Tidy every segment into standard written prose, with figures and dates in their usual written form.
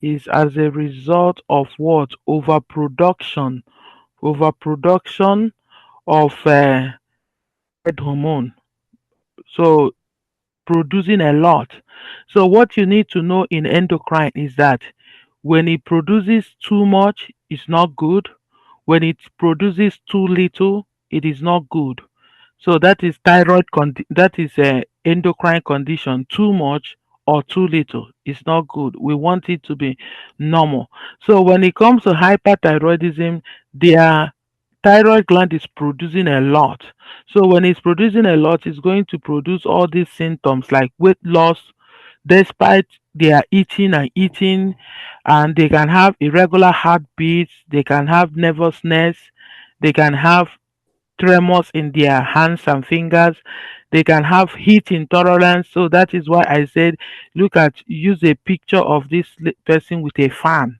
is as a result of what? Overproduction of thyroid hormone. So producing a lot. So what you need to know in endocrine is that when it produces too much, it's not good. When it produces too little, it is not good. So that is that is a endocrine condition. Too much or too little is not good. We want it to be normal. So when it comes to hyperthyroidism, their thyroid gland is producing a lot. So when it's producing a lot, it's going to produce all these symptoms like weight loss, despite they are eating and eating, and they can have irregular heartbeats, they can have nervousness, they can have tremors in their hands and fingers. They can have heat intolerance. So that is why I said, use a picture of this person with a fan.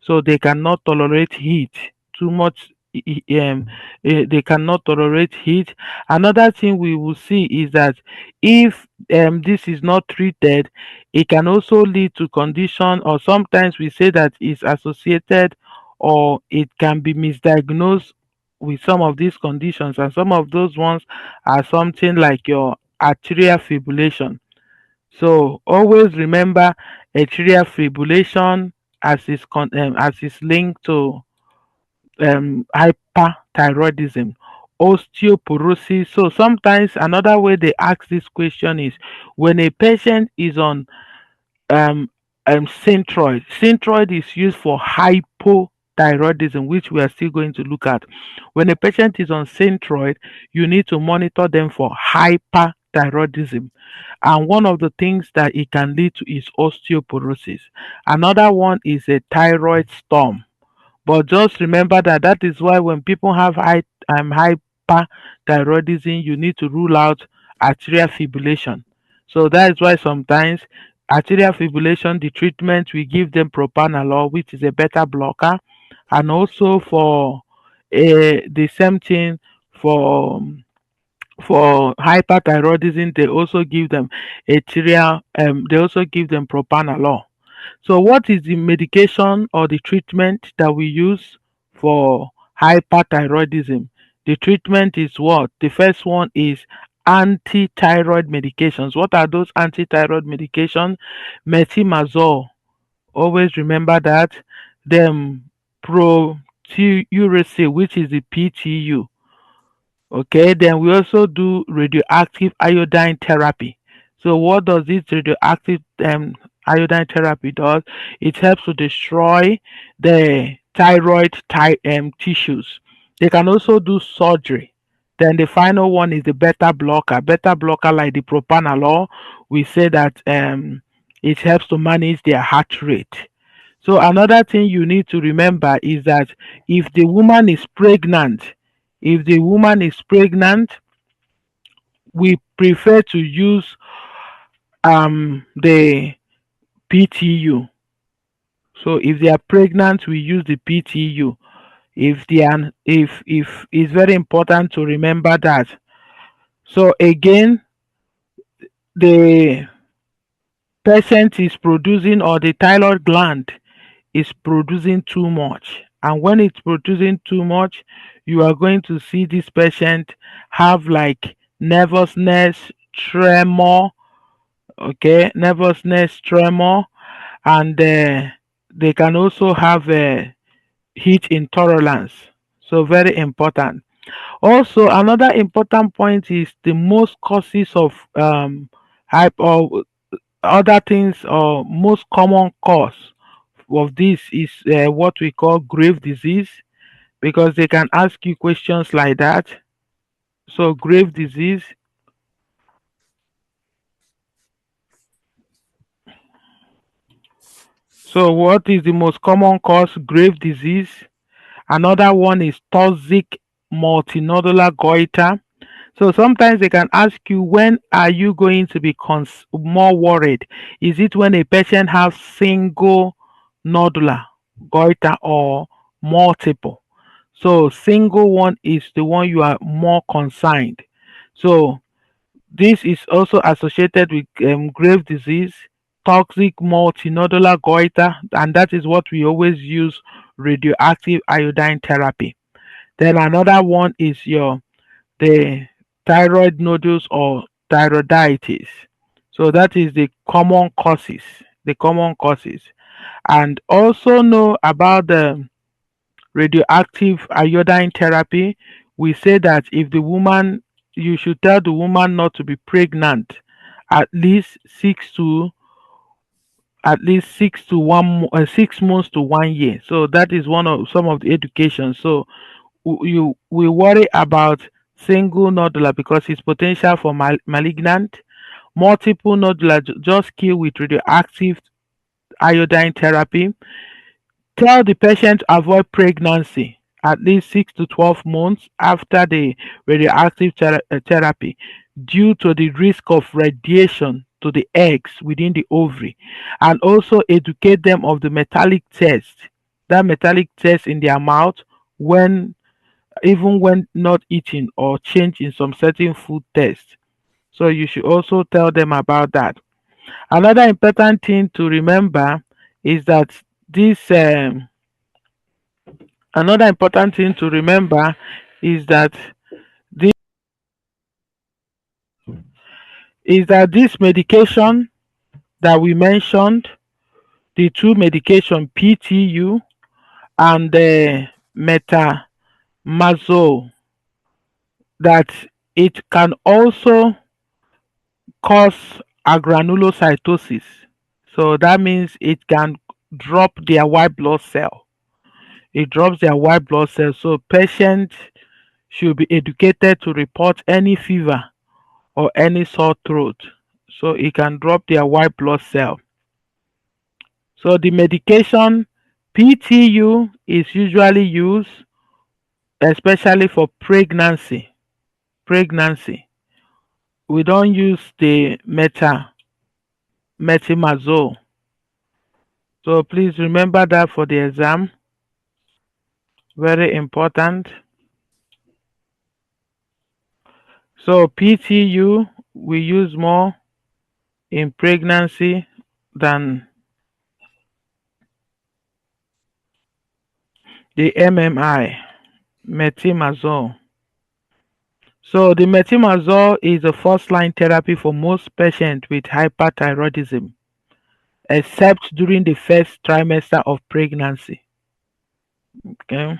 So they cannot tolerate heat too much. They cannot tolerate heat. Another thing we will see is that if this is not treated, it can also lead to condition, or sometimes we say that it's associated, or it can be misdiagnosed with some of these conditions, and some of those ones are something like your atrial fibrillation. So always remember atrial fibrillation as is linked to hyperthyroidism, osteoporosis. So sometimes another way they ask this question is when a patient is on um, Synthroid. Synthroid is used for hypothyroidism, which we are still going to look at. When a patient is on Synthroid, you need to monitor them for hyperthyroidism. And one of the things that it can lead to is osteoporosis. Another one is a thyroid storm. But just remember that that is why when people have hyperthyroidism, you need to rule out atrial fibrillation. So that is why sometimes arterial fibrillation, the treatment we give them propanolol, which is a beta blocker, and also for the same thing for hyperthyroidism, they also give them they also give them propanolol. So, what is the medication or the treatment that we use for hyperthyroidism? The treatment is what? The first one is anti-thyroid medications. What are those anti-thyroid medications? Methimazole. Always remember that. Then proteuracil, which is the PTU. Okay, then we also do radioactive iodine therapy. So what does this radioactive iodine therapy does? It helps to destroy the tissues. They can also do surgery. Then the final one is the beta blocker. Beta blocker, like the propanolol, we say that it helps to manage their heart rate. So another thing you need to remember is that if the woman is pregnant, if the woman is pregnant, we prefer to use the PTU. So if they are pregnant, we use the PTU. If they are, if it's very important to remember that. So again, the patient is producing, or the thyroid gland is producing too much. And when it's producing too much, you are going to see this patient have like nervousness, tremor, okay, nervousness, tremor, and they can also have a heat intolerance. So very important. Also, another important point is the most causes of hyper, other things, or most common cause of this is what we call grave disease, because they can ask you questions like that. So grave disease. So what is the most common cause? Grave disease. Another one is toxic multinodular goiter. So sometimes they can ask you, when are you going to be more worried? Is it when a patient has single nodular goiter or multiple? So single one is the one you are more concerned. So this is also associated with grave disease. toxic multinodular goiter, and that is what we always use radioactive iodine therapy. Then another one is the thyroid nodules or thyroiditis. So that is the common causes. And also know about the radioactive iodine therapy. We say that if the woman, you should tell the woman not to be pregnant at least at least 6 months to 1 year. So that is one of some of the education. So we worry about single nodular because it's potential for malignant. Multiple nodular just kill with radioactive iodine therapy. Tell the patient to avoid pregnancy at least 6 to 12 months after the radioactive therapy due to the risk of radiation to the eggs within the ovary, and also educate them of the metallic test, that metallic test in their mouth when, even when not eating, or change in some certain food tests. So you should also tell them about that. Another important thing to remember is that this another important thing to remember is that this this medication that we mentioned, the two medication PTU and the metamazole, that it can also cause agranulocytosis. So that means it can drop their white blood cell. It drops their white blood cells. So patients should be educated to report any fever or any sore throat. So it can drop their white blood cell. So the medication PTU is usually used especially for pregnancy. Pregnancy. We don't use the metamazole. So please remember that for the exam. Very important. So PTU we use more in pregnancy than the MMI, metimazole. So the metimazole is a first-line therapy for most patients with hyperthyroidism, except during the first trimester of pregnancy. Okay.